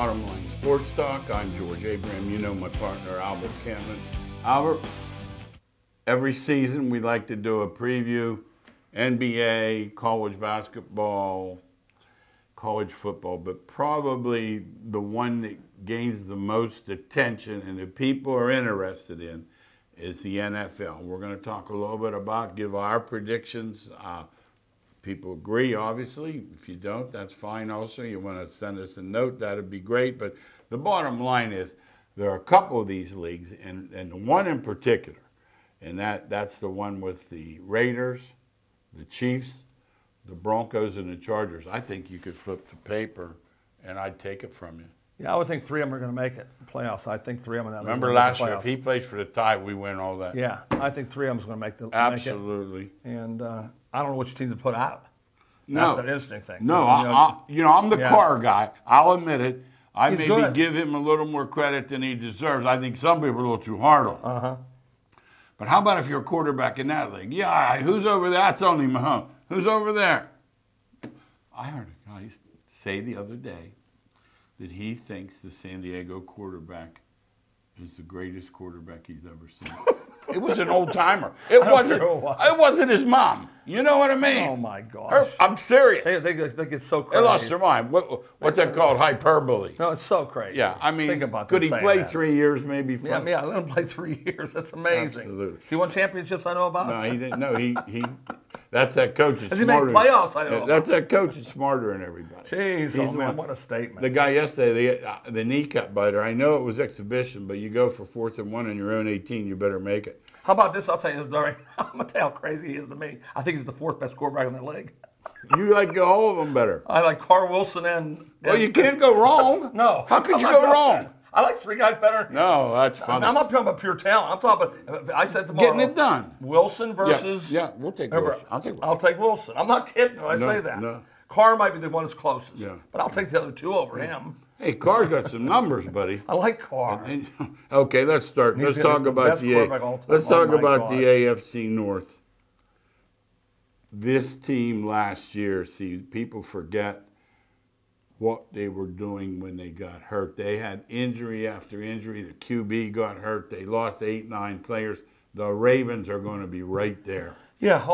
Bottom Line Sports Talk. I'm George Abraham. You know my partner, Albert Cameron. Albert, every season we like to do a preview, NBA, college basketball, college football, but probably the one that gains the most attention and that people are interested in is the NFL. We're going to talk a little bit about, give our predictions. People agree, obviously. If you don't, that's fine also. You want to send us a note, that would be great. But the bottom line is there are a couple of these leagues, and one in particular, and that's the one with the Raiders, the Chiefs, the Broncos, and the Chargers. I think you could flip the paper, and I'd take it from you. Yeah, I would think 3 of them are going to make it playoffs. I think 3 of them. Remember last year, if he plays for the tie, we win all that. Yeah, I think 3 of them is going to make the absolutely. Make it. And I don't know which team to put out. No, that's an interesting thing. No, I'm the Carr guy. I'll admit it. I He's maybe good. give him a little more credit than he deserves. I think some people are a little too hard on him. But how about if you're a quarterback in that league? Yeah, who's over there? That's only Mahomes. Who's over there? I heard a guy say the other day that he thinks the San Diego quarterback is the greatest quarterback he's ever seen. It was an old timer. It wasn't his mom. You know what I mean? Oh my gosh! I'm serious. They get so crazy. They lost their mind. What's that called? Hyperbole. No, it's so crazy. Yeah, I mean, think about could he play that. 3 years maybe? Yeah, let him play 3 years. That's amazing. Absolutely. Has he won championships I know about? No, he didn't. No, he. That's that coach. Has he made playoffs I know about? That's that coach is smarter than everybody. Jeez, oh man, what a statement. The guy yesterday, the kneecap biter. I know it was exhibition, but you go for 4th and 1 in your own 18, you better make it. How about this? I'll tell you this story. I'm going to tell you how crazy he is to me. I think he's the 4th best quarterback in the league. You like all of them better. I like Carl Wilson and... Well, you can't go wrong. No. How could you go wrong? I like 3 guys better. No, that's funny. I'm not talking about pure talent. I'm talking about, I said tomorrow. Getting it done. Wilson versus... Yeah, we'll take Wilson. I'll take Wilson. I'm not kidding when I say that. No. Carr might be the one that's closest. Yeah. But I'll take the other 2 over him. Hey, Carr's got some numbers, buddy. I like Carr. Okay, let's start. Let's talk about the AFC North. This team last year, people forget what they were doing when they got hurt. They had injury after injury. The QB got hurt. They lost 8, 9 players. The Ravens are going to be right there. Yeah,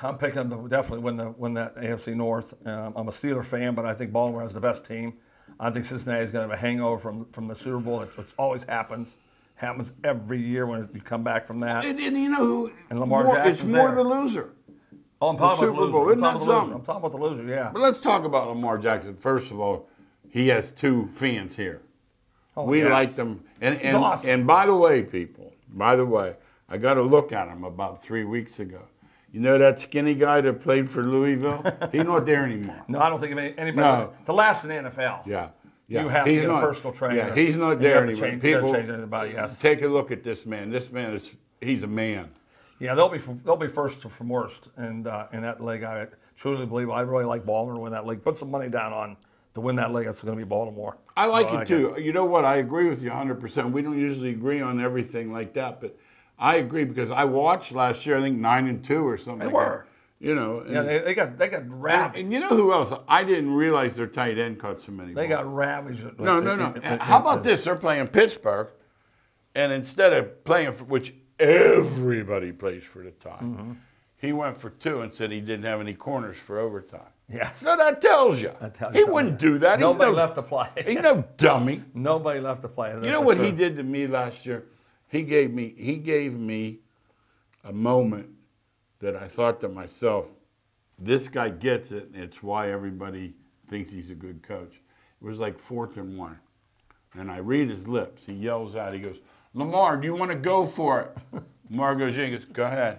I'm picking them to definitely win that AFC North. I'm a Steeler fan, but I think Baltimore has the best team. I think Cincinnati's going to have a hangover from the Super Bowl, which always happens. Happens every year when you come back from that. And you know who? And Lamar Jackson's it's more the loser. Oh, I'm talking about the loser. Isn't that something? I'm talking about the loser, yeah. But let's talk about Lamar Jackson. First of all, he has 2 fans here. We like them. He's awesome. And by the way, people, I got a look at him about 3 weeks ago. You know that skinny guy that played for Louisville? He's not there anymore. No, I don't think anybody. To last in the NFL. Yeah. You have to get a personal trainer. Yeah, he's not there anymore. People change anybody. Yes. Take a look at this man. This man he's a man. Yeah, they'll be first from worst, and in that league, I truly believe I really like Baltimore to win that league. Put some money down on to win that league. That's going to be Baltimore. I like it too. You know what? I agree with you 100%. We don't usually agree on everything like that, but I agree because I watched last year. I think 9-2 or something. They were. You know. Yeah, they got ravaged. And you know who else? I didn't realize their tight end caught so many. They got ravaged. No. How about this? They're playing Pittsburgh, and instead of playing for which everybody plays for the tie, he went for 2 and said he didn't have any corners for overtime. Yes. No, that tells you. He wouldn't do that. Nobody left to play. He's no dummy. Nobody left to play. You know what he did to me last year? He gave me a moment that I thought to myself, this guy gets it, and it's why everybody thinks he's a good coach. It was like 4th and 1. And I read his lips. He yells out, he goes, Lamar, do you want to go for it? Lamar goes in and goes, go ahead.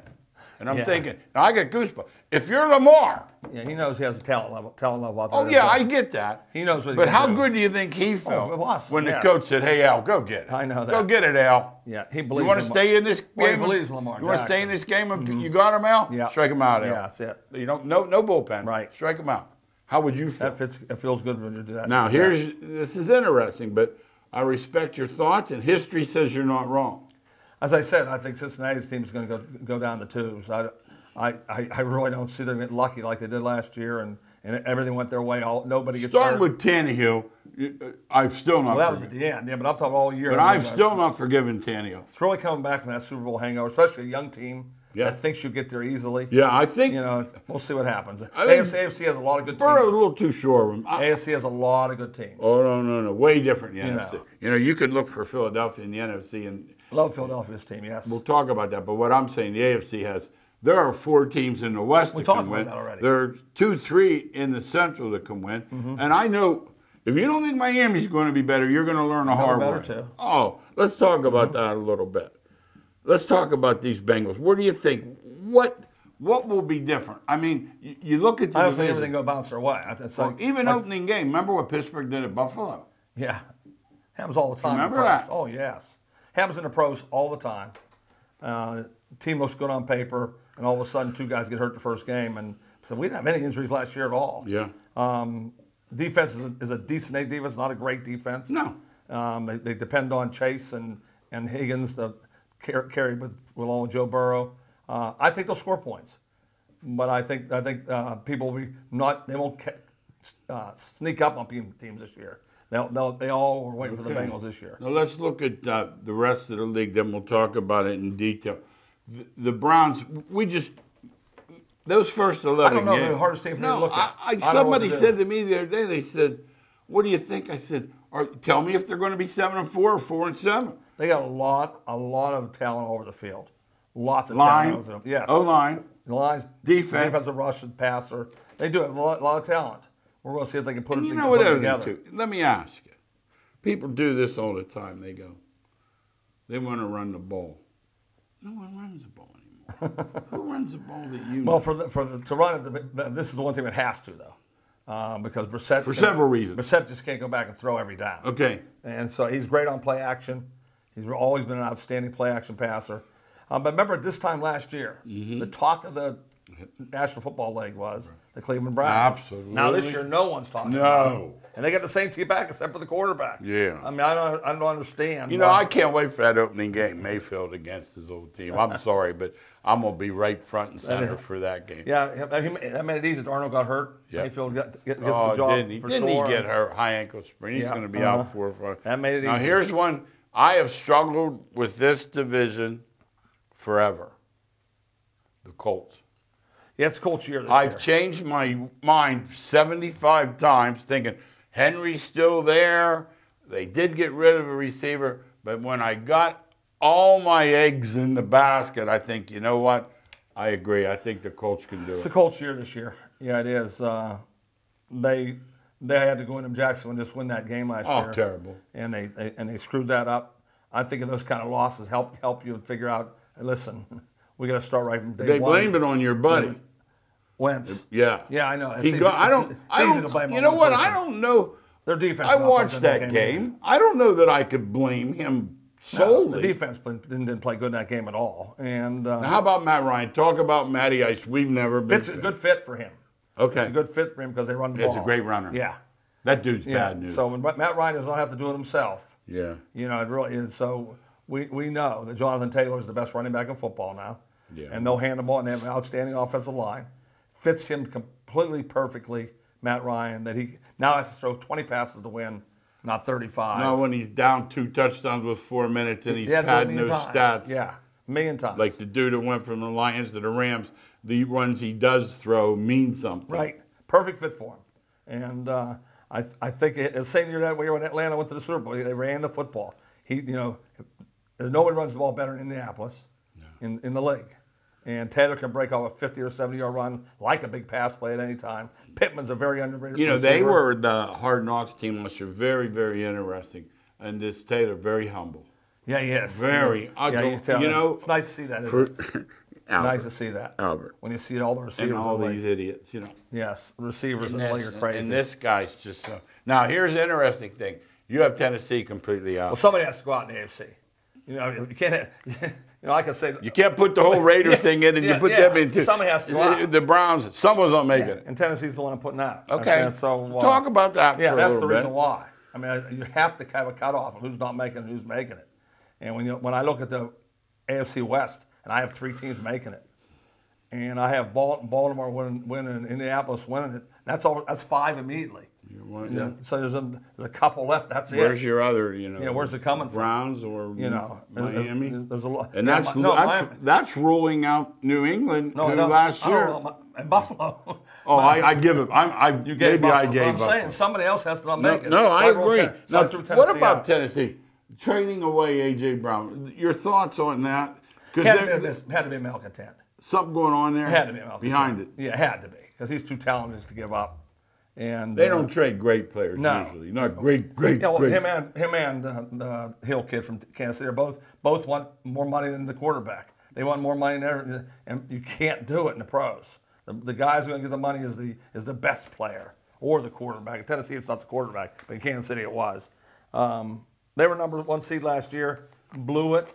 And I'm thinking, I get goosebumps. If you're Lamar. Yeah, he knows he has a talent level out there. Oh, yeah, I get that. He knows what But how good do you think he felt when the coach said, hey, Al, go get it? I know that. Go get it, Al. Yeah, he believes You want to stay in this game? Well, he believes Lamar You want to stay in this game? You got him, Al? Yeah. Strike him out, Al. Yeah, that's it. You don't, no bullpen. Right. Strike him out. How would you feel? It feels good when you do that. Now, this is interesting, but I respect your thoughts, and history says you're not wrong. As I said, I think Cincinnati's team is going to go down the tubes. I really don't see them getting lucky like they did last year and and everything went their way. Nobody gets Starting hurt. with Tannehill, I've still not. Well, that was at the end, yeah. But I'm talking all year. But I've still not forgiven Tannehill. It's really coming back from that Super Bowl hangover, especially a young team that thinks you'll get there easily. Yeah, I think. We'll see what happens. AFC has a lot of good teams. Burrow's a little too sure of him. AFC has a lot of good teams. Oh, no. Way different in the NFC. You could look for Philadelphia in the NFC. And love Philadelphia's team, yes. We'll talk about that. But what I'm saying, the AFC has, there are 4 teams in the West that can win. That already. There are 2, 3 in the Central that can win. Mm-hmm. And I know, if you don't think Miami's going to be better, you're going to learn a hard way. Too. Oh, let's talk about that a little bit. Let's talk about these Bengals. What do you think? What will be different? I mean, you look at the I don't think division. everything will bounce their way. It's Opening game. Remember what Pittsburgh did at Buffalo? Yeah. Happens all the time. Remember that? Oh, yes. Happens in the pros all the time. Team looks good on paper, and all of a sudden 2 guys get hurt the first game. And so we didn't have any injuries last year at all. Yeah. Defense is a decent defense, not a great defense. No. They depend on Chase and Higgins to carry along with Joe Burrow. I think they'll score points, but I think people will they won't sneak up on teams this year. They all were waiting for the Bengals this year. Now let's look at the rest of the league. Then we'll talk about it in detail. The Browns, those first 11 I don't know games. the hardest team for me to look at. Somebody said to me the other day. They said, "What do you think?" I said, "Tell me if they're going to be 7-4 or 4-7." They got a lot of talent over the field. Lots of line, talent over the field. Yes. O-line, the lines, defensive rush and passer. They do have a lot of talent. We're going to see if they can put it together. Too. Let me ask you. People do this all the time. They want to run the ball. No one runs the ball anymore. Who runs the ball that you know? Well, to run it, this is the one team that has to, though. Because Brissett... For several reasons. Brissett just can't go back and throw every down. Okay. And so he's great on play action. He's always been an outstanding play action passer. But remember, at this time last year, the talk of the National Football League was the Cleveland Browns. Absolutely. Now this year, no one's talking about it. And they got the same team back except for the quarterback. Yeah. I mean, I don't understand. I can't wait for that opening game, Mayfield against his old team. I'm sorry, but I'm going to be right front and center for that game. Yeah, that made it easy. Darnold got hurt. Yep. Mayfield gets the job didn't he get hurt? High ankle sprain. He's going to be out 4 or 5. That made it easy. Now, here's one. I have struggled with this division forever. The Colts. Yeah, it's Colts year this I've year. changed my mind 75 times thinking Henry's still there. They did get rid of a receiver. But when I got all my eggs in the basket, I think, you know what? I agree. I think the Colts can do it. It's the Colts year this year. Yeah, it is. They had to go into Jacksonville and just win that game last year. Oh, terrible. And they screwed that up. I think those kind of losses help you figure out, listen, we got to start right from day They one. blamed it on your buddy. Wentz. Yeah. Yeah, I know. I don't blame you know on what? one person. I don't know. Their defense. I watched that game. I don't know that I could blame him solely. No, the defense didn't play good in that game at all. And now how about Matt Ryan? Talk about Matty Ice. We've never been. It's a good fit for him. Okay. It's a good fit for him because they run the ball. He's a great runner. Yeah. That dude's bad news. So when Matt Ryan does not have to do it himself. Yeah. It really is. So we know that Jonathan Taylor is the best running back in football now. Yeah. And they'll hand the ball, and they have an outstanding offensive line. Fits him completely perfectly, Matt Ryan, that he now has to throw 20 passes to win, not 35. No, when he's down 2 touchdowns with 4 minutes and he's padding those stats. Yeah, a million times. Like the dude that went from the Lions to the Rams, the runs he does throw mean something. Right. Perfect fit for him. And I think the same year that year when Atlanta went to the Super Bowl, they ran the football. Nobody runs the ball better in Indianapolis in the league. And Taylor can break off a 50 or 70-yard run like a big pass play at any time. Pittman's a very underrated receiver. They were the Hard Knocks team last year. Very, very interesting. And this Taylor, very humble. Yeah, he is. Very. You can tell. It's nice to see that. Nice to see that. Albert. When you see all the receivers. And all these idiots, Yes, receivers in the league are crazy. And this guy's just so. Now, here's the interesting thing. You have Tennessee completely out. Well, somebody has to go out in the AFC. You can't. I can say you can't put the whole Raider thing in, and you put them into. Somebody has to go out. The Browns. Someone's not making it. And Tennessee's the one I'm putting out. Okay. So talk about that. Yeah, for that's a the little reason bit. why. I mean, you have to have a cutoff of who's not making it, and who's making it. And when I look at the AFC West, and I have 3 teams making it, and I have Baltimore winning, Indianapolis winning it. That's all. That's 5 immediately. So there's a couple left. That's it. Where's your other, where's it coming Browns or Miami? There's a lot. And that's ruling out New England last year. And Buffalo. Oh, I give it. Maybe I gave I'm saying somebody else has to not make it. No, I agree. Now, what about out. Tennessee? Trading away A.J. Brown. Your thoughts on that? Had to be a malcontent. Something going on there? Had to be a malcontent. Behind it. Yeah, it had to be. Because he's too talented to give up. And they don't trade great players usually. Not great. Him and the Hill kid from Kansas City both want more money than the quarterback. They want more money there, and you can't do it in the pros. The guys who are going to get the money is the best player or the quarterback. In Tennessee, it's not the quarterback, but in Kansas City, it was. They were number 1 seed last year, blew it.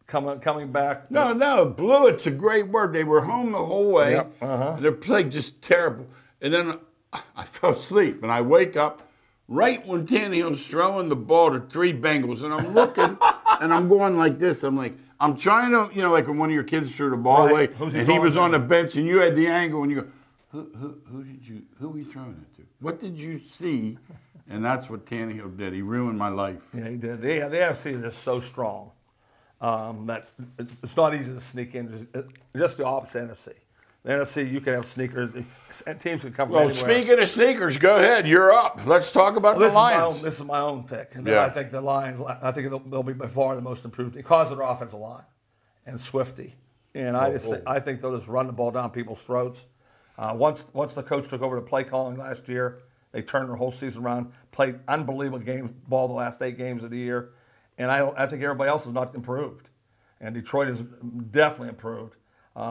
Coming back. No, blew it's a great word. They were home the whole way. Yep, Their play just terrible. And then I fell asleep, and I wake up right when Tannehill's throwing the ball to 3 Bengals, and I'm looking, and I'm going like this. I'm like, I'm trying to, like when one of your kids threw the ball away, and he was on the bench, and you had the angle, and you go, who are you throwing it to? What did you see? And that's what Tannehill did. He ruined my life. Yeah, he did. The AFC is just so strong that it's not easy to sneak in. Just the opposite NFC. The NFC, you can have sneakers. Teams can come from anywhere. Speaking of sneakers, go ahead. You're up. Let's talk about the Lions. This is my own pick. And I think the Lions, they'll be by far the most improved because of their offensive line and Swifty. And I think they'll just run the ball down people's throats. Once the coach took over the play calling last year, they turned their whole season around, played unbelievable ball the last 8 games of the year. And I think everybody else has not improved. And Detroit has definitely improved.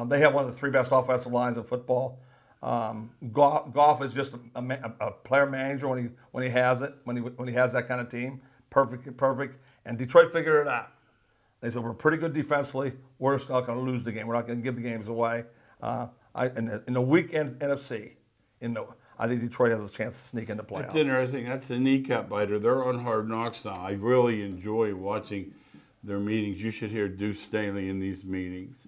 They have one of the 3 best offensive lines in football. Goff is just a player manager when he has it, when he has that kind of team. Perfect. And Detroit figured it out. They said, we're pretty good defensively. We're just not going to lose the game. We're not going to give the games away. In the weekend NFC, I think Detroit has a chance to sneak into playoffs. That's interesting. That's a kneecap biter. They're on Hard Knocks now. I really enjoy watching their meetings. You should hear Deuce Staley in these meetings.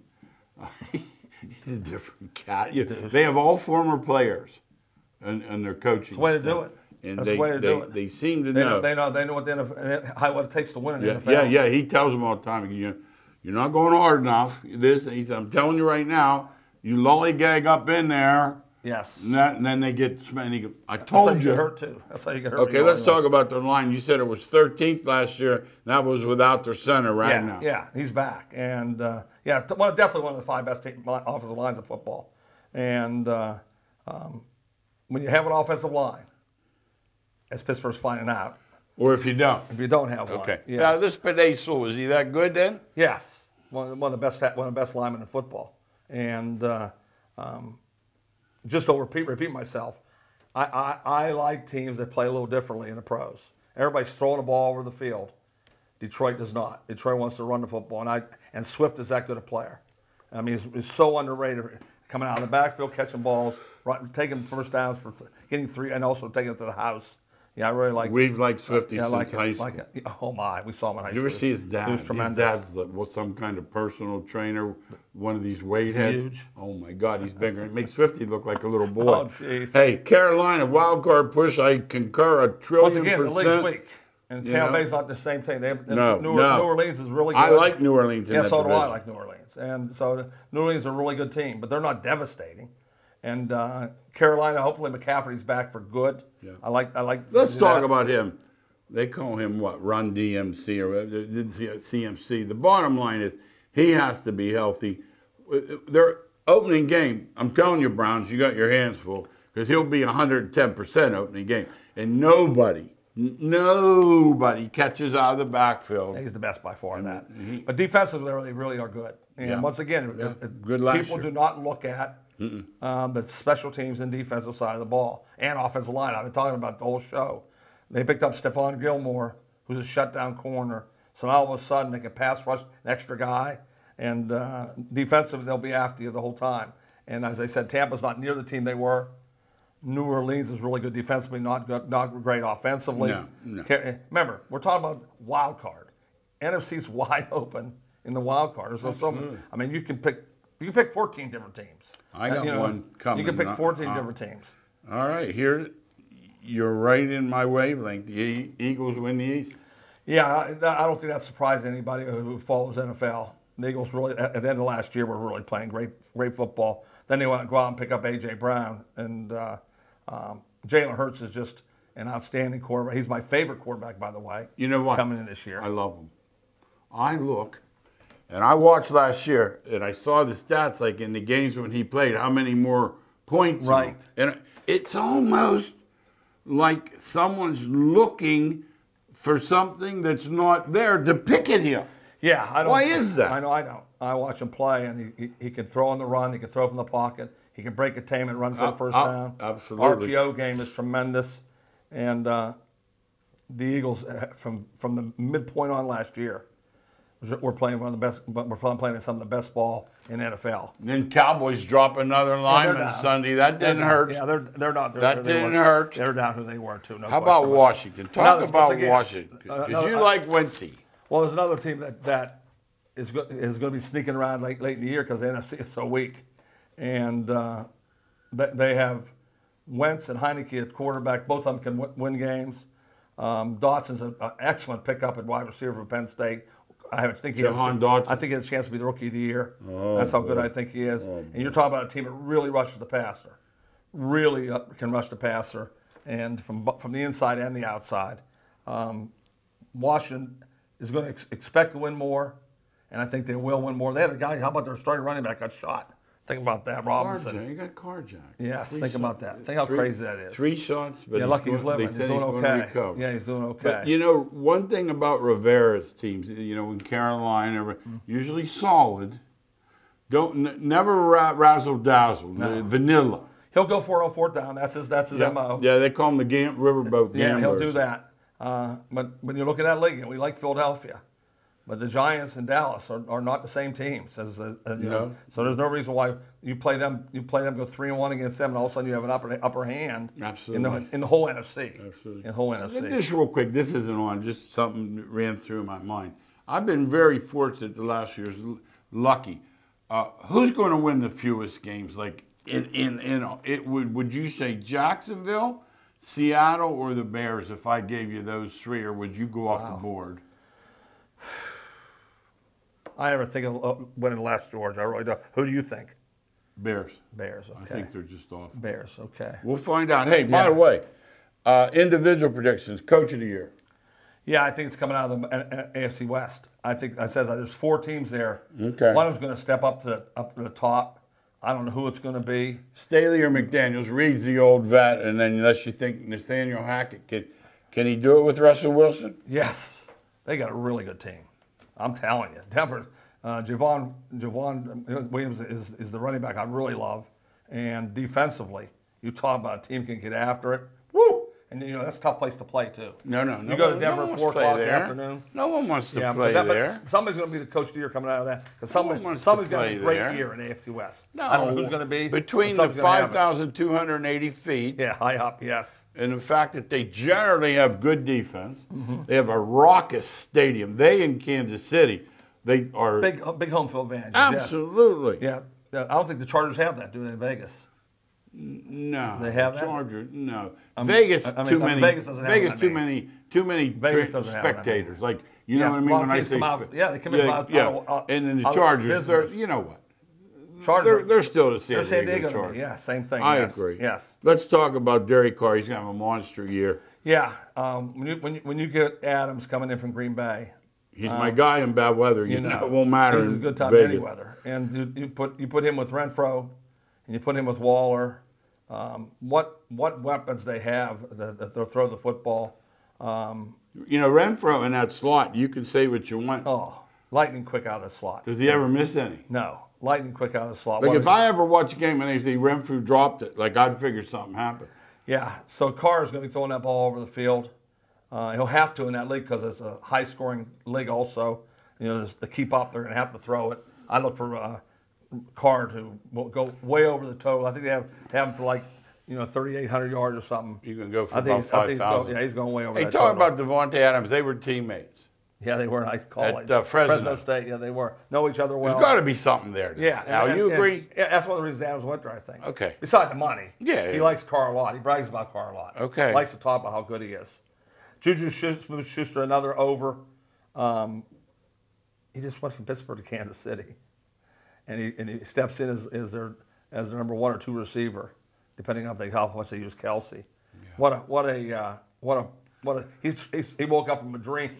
He's a different cat. They have all former players and their coaching. That's the way to do it. And That's the way to do it. They seem to know. They know what what it takes to win in the NFL. Yeah. He tells them all the time, you're not going hard enough. He said, I'm telling you right now, you lollygag up in there. Yes. And then they get smacked. I told you. That's how you get hurt, too. That's how you get hurt. Okay, let's talk about their line. You said it was 13th last year. That was without their center now. Yeah, he's back. And, definitely one of the 5 best offensive lines of football. And when you have an offensive line, as Pittsburgh's finding out. Or if you don't. If you don't have one. Okay. Yes. Now, this Pedaso, is he that good then? Yes. One of the best linemen in football. And just to repeat myself, I like teams that play a little differently in the pros. Everybody's throwing the ball over the field. Detroit does not. Detroit wants to run the football, and Swift is that good a player. I mean, he's so underrated, coming out of the backfield, catching balls, taking first downs, for getting 3, and also taking it to the house. Yeah, I really like. We've liked Swifty since high school. Oh my, we saw him in high school. You ever see his dad? He was tremendous. His dad's some kind of personal trainer, one of these weight heads. Huge. Oh my God, he's bigger. It makes Swifty look like a little boy. Oh jeez. Hey, Carolina wild card push. I concur 1,000,000,000%. Once again, the league's weak. And Tampa Bay's not the same thing. New Orleans is really good. I like New Orleans. Yeah, so do I like New Orleans. And so New Orleans is a really good team, but they're not devastating. And Carolina, hopefully McCaffrey's back for good. Yeah. I like. Let's talk about him. They call him what? Run DMC or CMC. The bottom line is he has to be healthy. Their opening game, I'm telling you, Browns, you got your hands full because he'll be 110% opening game, and nobody catches out of the backfield. He's the best by far in that. But defensively, they really are good. And once again, good people do not look at the special teams and defensive side of the ball and offensive line. I've been talking about the whole show. They picked up Stephon Gilmore, who's a shutdown corner. So now all of a sudden they can pass rush an extra guy. And defensively, they'll be after you the whole time. And as I said, Tampa's not near the team they were. New Orleans is really good defensively, not great offensively. No. Remember, we're talking about wild card. NFC's wide open in the wild card. So I mean, you can pick You can pick 14 different teams. I got one coming. You can pick 14 different teams. All right, here, you're right in my wavelength. The Eagles win the East. Yeah, I don't think that surprised anybody who follows NFL. The Eagles really, at the end of last year, were really playing great football. Then they went and go out and pick up A.J. Brown. And Jalen Hurts is just an outstanding quarterback. He's my favorite quarterback, by the way. You know what? Coming in this year. I love him. I look, and I watched last year, and I saw the stats, like in the games when he played, how many more points. Right. And it's almost like someone's looking for something that's not there to pick at him. Yeah, I don't. Why is that? I know, I don't. I watch him play, and he can throw on the run. He can throw from the pocket. He can break a tame and run for the first down. Absolutely. RPO game is tremendous, and the Eagles from the midpoint on last year, we're playing one of the best. We're playing some of the best ball in NFL. And then Cowboys drop another lineman Sunday. That didn't hurt. Yeah, they're not. That didn't hurt. They're down who they were too. No. How about Washington? Talk about Washington, because you like Wentzy. Well, there's another team that is going to be sneaking around late in the year because the NFC is so weak, and they have Wentz and Heineke at quarterback. Both of them can win games. Dotson's an excellent pickup at wide receiver for Penn State. I think he has a chance to be the rookie of the year. That's how good I think he is. And you're talking about a team that really rushes the passer, really can rush the passer, and from the inside and the outside. Washington is going to expect to win more, and I think they will win more. They had a guy. How about their starting running back got shot? Think about that, Robinson. You got carjacked. Yes, think about that. Think how crazy that is. 3 shots, but lucky he's living. He's doing okay. Yeah, he's doing okay. But one thing about Rivera's teams, in Carolina, usually solid. Never razzle dazzle. No. Vanilla. He'll go for it on fourth down. That's his MO. Yeah, they call him the riverboat gamblers. Yeah, he'll do that. But when you look at that league, we like Philadelphia. But the Giants and Dallas are not the same teams. So there's no reason why you play them. You play them, go 3-1 against them, and all of a sudden you have an upper hand. Absolutely. In the whole NFC. Absolutely. In the whole NFC. Just real quick, this isn't on. Just something that ran through my mind. I've been very fortunate the last years, lucky. Who's going to win the fewest games? Like would you say Jacksonville, Seattle, or the Bears? If I gave you those 3, or would you go off the board? I never think of winning last, George. I really don't. Who do you think? Bears. Bears, okay. I think they're just off. Bears, okay. We'll find out. Hey, by the way, individual predictions, Coach of the Year. Yeah, I think it's coming out of the AFC West. I think there's 4 teams there. Okay. One of them's going to step up to the top. I don't know who it's going to be. Staley or McDaniels. Reed's the old vet, and then unless you think Nathaniel Hackett can he do it with Russell Wilson? Yes, they got a really good team. I'm telling you, Denver. Javon Williams is the running back I really love, and defensively, you talk about a team can get after it. Woo! And that's a tough place to play too. No. You go to Denver at 4 o'clock in the afternoon. No one wants to play there. But somebody's going to be the coach of the year coming out of that, because somebody's going to have a great year in AFC West. No, I don't know who's going to be. Between the 5,280 feet. Yeah, high up, yes. And the fact that they generally have good defense. Mm-hmm. They have a raucous stadium. They in Kansas City, they are big home field advantage. Absolutely. Yes. Yeah, I don't think the Chargers have that, do they, in Vegas? No, they have that. Chargers. No, Vegas too many. Vegas doesn't have Vegas too many spectators. Like you know what I mean when I say they come in. And then the Chargers, you know what? Chargers, they're still the San Diego Chargers. Yeah, same thing. I agree. Yes. Let's talk about Derek Carr. He's gonna have a monster year. Yeah. When you get Adams coming in from Green Bay. He's my guy in bad weather. You know, it won't matter. He's a good time in any weather. And you put him with Renfro, and you put him with Waller. What weapons they have that they'll throw the football. Renfro in that slot, you can say what you want. Oh, lightning quick out of the slot. Does he ever miss any? No, lightning quick out of the slot. Like if I ever watch a game and they say Renfro dropped it, like I'd figure something happened. Yeah, so Carr is going to be throwing that ball over the field. He'll have to in that league because it's a high-scoring league also. To keep up, they're going to have to throw it. I look for Carr to go way over the total. I think they have him for 3,800 yards or something. You can go for about 5,000. Yeah, he's going way over that total. Hey, talk about Devontae Adams. They were teammates. Yeah, they were in college. At Fresno. State, yeah, they were. Know each other well. There's got to be something there. Yeah. Now, you agree? Yeah, that's one of the reasons Adams went there, I think. Okay. Besides the money. Yeah. He likes Carr a lot. He brags about Carr a lot. Okay. Likes to talk about how good he is. Juju Smith-Schuster, another over. He just went from Pittsburgh to Kansas City. And he steps in as their number 1 or 2 receiver, depending on how much they use Kelsey. Yeah. He woke up from a dream.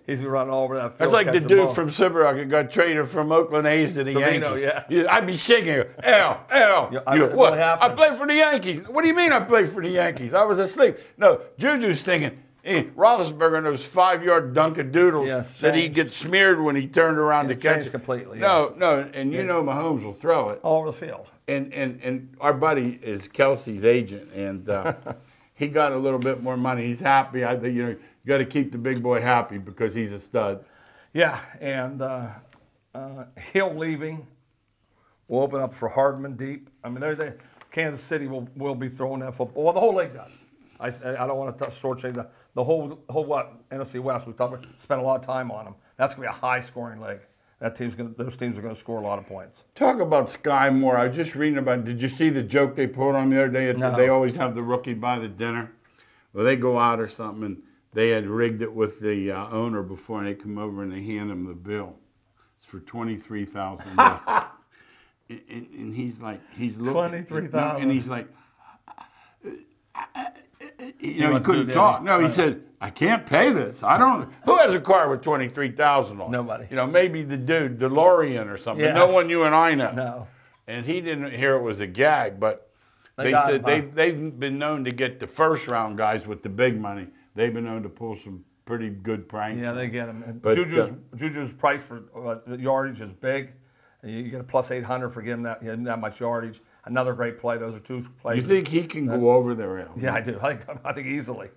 He's been running all over that field. That's like the dude from Cibarock who got traded from Oakland A's to the Yankees. Yeah. I'd be shaking. L. What? I play for the Yankees. What do you mean I play for the Yankees? I was asleep. No, Juju's thinking, Roethlisberger and those 5-yard dunkadoodles that he gets smeared when he turned around to catch it. Completely. No, and you know Mahomes will throw it. All over the field. And our buddy is Kelsey's agent, and he got a little bit more money. He's happy. I think you got to keep the big boy happy because he's a stud. Yeah, and Hill leaving will open up for Hardman deep. I mean, Kansas City will be throwing that football. Well, the whole league does. I don't want to shortchange the whole NFC West. We spent a lot of time on them. That's going to be a high-scoring league. Those teams are going to score a lot of points. Talk about Sky Moore. I was just reading about. Did you see the joke they put on the other day? No. They always have the rookie buy the dinner. Well, they go out or something, and they had rigged it with the owner before, and they come over and they hand him the bill. It's for $23,000. and he's looking. $23,000. And he's like, he couldn't talk. No, he said, I can't pay this. I don't. Who has a car with $23,000 on? Nobody. Maybe the dude, DeLorean or something. Yes. No one you and I know. No. And he didn't hear it was a gag, but they said they've been known to get the first round guys with the big money. They've been known to pull some pretty good pranks. Yeah, they get them. And but, Juju's price for yardage is big. You get a plus 800 for giving that much yardage. Another great play. Those are 2 plays. You think he can go over there, Al? Yeah, I do. I think easily.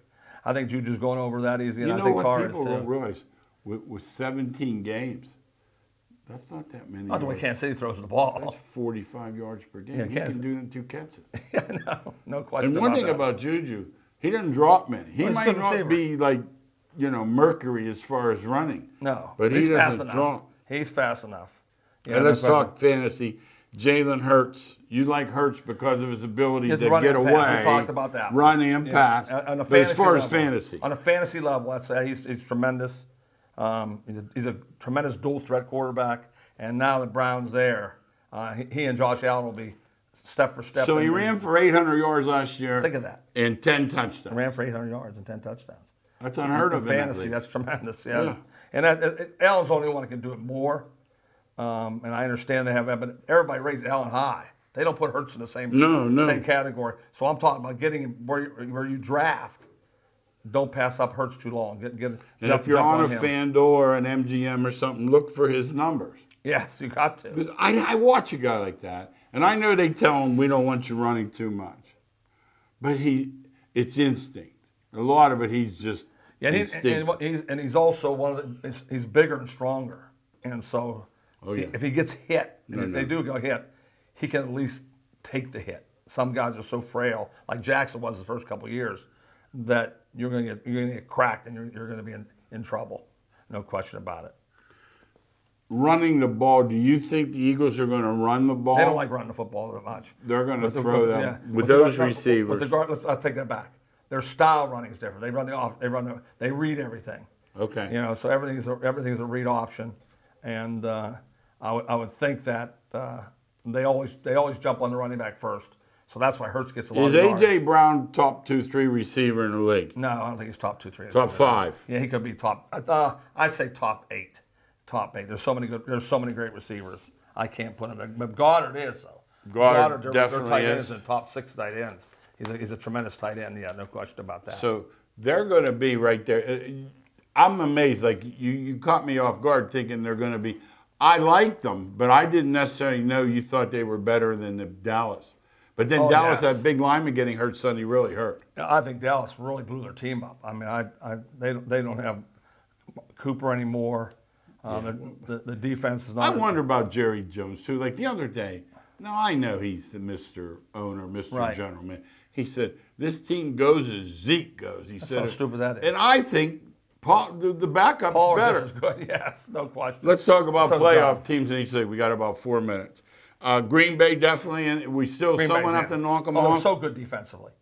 I think Juju's going over that easy, and I think what Carr people is too. don't realize? With 17 games, that's not that many. Not the way Kansas City throws the ball. That's 45 yards per game. Yeah, he can do them 2 catches. Yeah, no question. And one thing about Juju, he doesn't drop many. He might not be like, Mercury as far as running. No, but he doesn't drop. He's fast enough. Yeah, and let's talk fantasy. Jalen Hurts. You like Hurts because of his ability to get away. We talked about that. Run and pass. But as far as fantasy. On a fantasy level, I'd say he's tremendous. He's a tremendous dual threat quarterback. And now that Brown's there, he and Josh Allen will be step for step. So he ran for 800 yards last year. Think of that. And 10 touchdowns. Ran for 800 yards and 10 touchdowns. That's unheard of in fantasy. That's tremendous. Yeah. And Allen's the only one that can do it more. And I understand they have that, but everybody raised Allen high. They don't put Hurts in the same category. So I'm talking about getting him where you draft. Don't pass up Hurts too long. And if you're on a FanDuel or an MGM or something, look for his numbers. Yes, you got to. I watch a guy like that, and I know they tell him we don't want you running too much, but it's instinct. A lot of it, he's just he's also he's bigger and stronger, and so. Oh, yeah. If he gets hit, they do go hit, he can at least take the hit. Some guys are so frail, like Jackson was the first couple of years, that you're going to get cracked and you're going to be in trouble. No question about it. Running the ball, do you think the Eagles are going to run the ball? They don't like running the football that much. They're going to throw them with those receivers. I'll take that back. Their style running is different. They read everything. Okay. So everything's a read option, and I would think that they always jump on the running back first. So that's why Hurts gets a lot of yards. Is A.J. Brown top 2-3 receiver in the league? No, I don't think he's top 2-3. Top 5? Yeah, he could be top. I'd say top 8. Top 8. There's so many great receivers. I can't put him. But Goddard is though. Goddard definitely tight is. Ends in top 6 tight ends. He's a tremendous tight end. Yeah, no question about that. So they're going to be right there. I'm amazed. Like you caught me off guard thinking they're going to be. I liked them, but I didn't necessarily know you thought they were better than the Dallas. But then Dallas, that big lineman getting hurt Sunday really hurt. I think Dallas really blew their team up. I mean, they don't have Cooper anymore. The defense is not. I wonder about Jerry Jones too. Like the other day, now I know he's the Mr. Owner, Mr. General Man. He said this team goes as Zeke goes. He said how stupid that is. And I think The backup's Paul is better. just as good. Yes, no question. Let's talk about So playoff dumb. teams in each league. We got about 4 minutes. Green Bay definitely, and we still Green someone Bay's have to in. knock them Oh, off. so good defensively.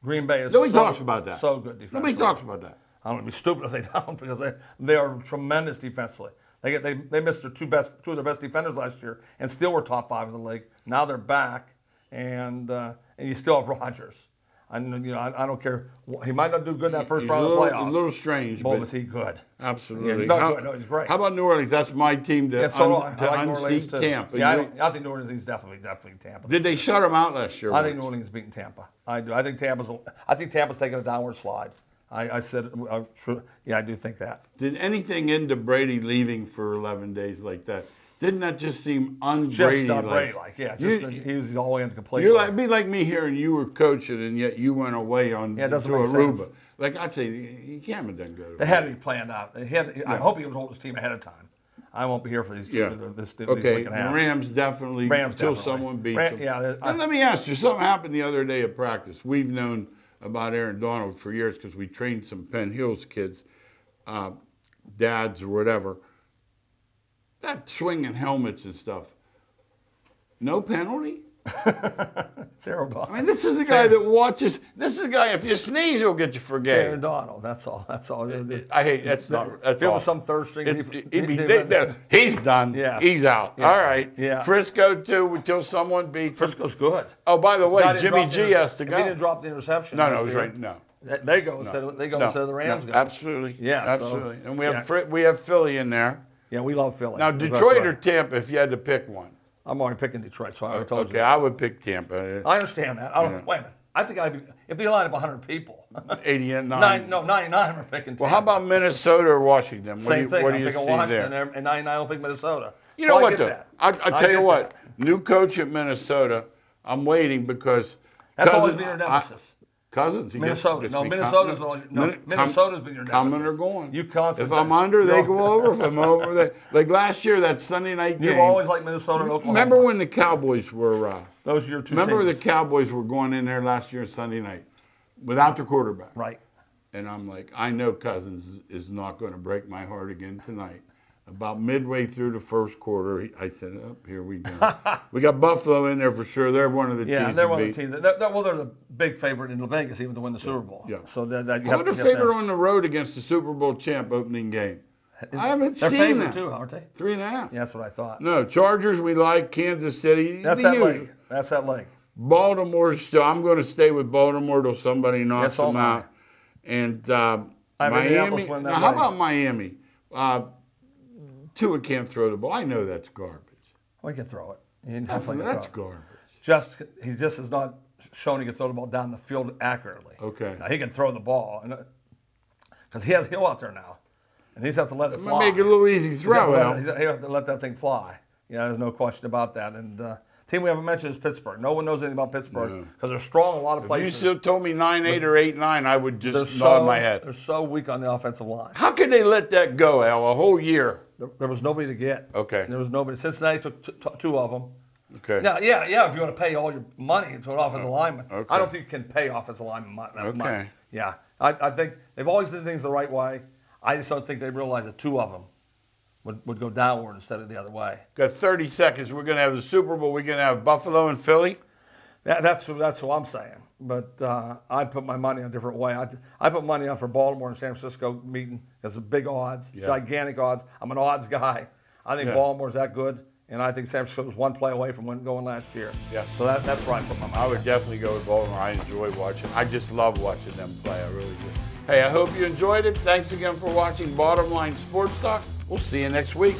Green Bay is Nobody so, talks about that. So good defensively. Nobody talks about that. I don't want to be stupid if they don't, because they are tremendous defensively. They missed two of their best defenders last year and still were top 5 in the league. Now they're back, and you still have Rodgers. I don't care. He might not do good in that first round of the playoffs. A little strange, but but was he good? absolutely. Yeah, no, he's great. How about New Orleans? That's my team to, Yeah, so I like New Orleans unseat too. Tampa. Yeah, I think New Orleans is definitely Tampa. Did they shut them out last year? I think New Orleans is beating Tampa. I do. I think Tampa's taking a downward slide. I said, I do think that. Did anything into Brady leaving for 11 days like that? Didn't that just seem un-Brady? Just Brady-like, yeah. He was all the way into complete. It'd be like me hearing you were coaching and yet you went away on to Aruba. Sense. Like I'd say, you can't have done good. They had to be planned out. I hope he would hold his team ahead of time. I won't be here for these two. This week and a half. Rams definitely until someone beats them. Yeah, and let me ask you, something happened the other day at practice. We've known about Aaron Donald for years because we trained some Penn Hills kids, dads or whatever. That swinging helmets and stuff, no penalty? Terrible. I mean, this is a guy that watches. This is a guy, if you sneeze, he'll get you for game. Aaron Donald, that's all. I hate that's not. That's all. Some third string. He's done. Yes. He's out. Yeah. All right. Yeah. Frisco too until someone beats him. Frisco's good. Oh, by the way, Jimmy G has to go. He didn't drop the interception. No, it was right. No. They go instead of the Rams. No, absolutely. Yeah, absolutely. And we have Philly in there. Yeah, we love Philly. Now, Detroit or Tampa, if you had to pick one. I'm already picking Detroit, so I already told you. Okay, I would pick Tampa. I understand that. Wait a minute. I think if you line up 100 people. 89. 99 are picking Tampa. Well, how about Minnesota or Washington? Same thing. What do I'm you picking see Washington, there? and 99 will pick Minnesota. You know what, though? I'll tell you what. New coach at Minnesota, I'm waiting because that's always been your nemesis. Cousins. Minnesota's been your nemesis. Coming or going. You constantly. If I'm under, they go over. If I'm over, they like last year that Sunday night game. You've always liked Minnesota and Oklahoma. Remember when the Cowboys were? Those are your two. Remember teams. the Cowboys were going in there last year Sunday night without the quarterback. Right. And I'm like, I know Cousins is not going to break my heart again tonight. About midway through the first quarter, I said, "Oh, here we go." We got Buffalo in there for sure. They're one of the teams. Yeah, they're one of the teams. They're the big favorite in Vegas, even to win the Super Bowl. Yeah. So that you How have about a favorite on the road against the Super Bowl champ opening game? I haven't They're seen favorite that. too, aren't they? 3.5. Yeah, that's what I thought. No, Chargers we like. Kansas City. That's that leg. That's that leg. Baltimore's still. I'm going to stay with Baltimore till somebody knocks them out. And Miami. Now, how about Miami? Tua can't throw the ball. I know that's garbage. Well, he can throw it. That's garbage. He just has not shown he can throw the ball down the field accurately. Okay. Now, he can throw the ball because he has Hill out there now, and he's have to let it fly. Make it a little easy throw. He have to let that thing fly. Yeah, there's no question about that. And team we haven't mentioned is Pittsburgh. No one knows anything about Pittsburgh because they're strong in a lot of places. If you still told me 9-8 or 8-9, I would just nod my head. They're so weak on the offensive line. How could they let that go, Al, a whole year? There was nobody to get. Okay. There was nobody. Cincinnati took two of them. Okay. Now, yeah, if you want to pay all your money to an offensive lineman, okay. I don't think you can pay offensive lineman money. Yeah, I think they've always done things the right way. I just don't think they realize that two of them would go downward instead of the other way. Got 30 seconds. We're going to have the Super Bowl. We're going to have Buffalo and Philly. That's what I'm saying. But I'd put my money on a different way. I put money on for Baltimore and San Francisco meeting because of big odds, gigantic odds. I'm an odds guy. I think Baltimore's that good, and I think San Francisco was one play away from going last year. Yeah. So that's where I put my money. I would definitely go with Baltimore. I enjoy watching. I just love watching them play. I really do. Hey, I hope you enjoyed it. Thanks again for watching Bottom Line Sports Talk. We'll see you next week.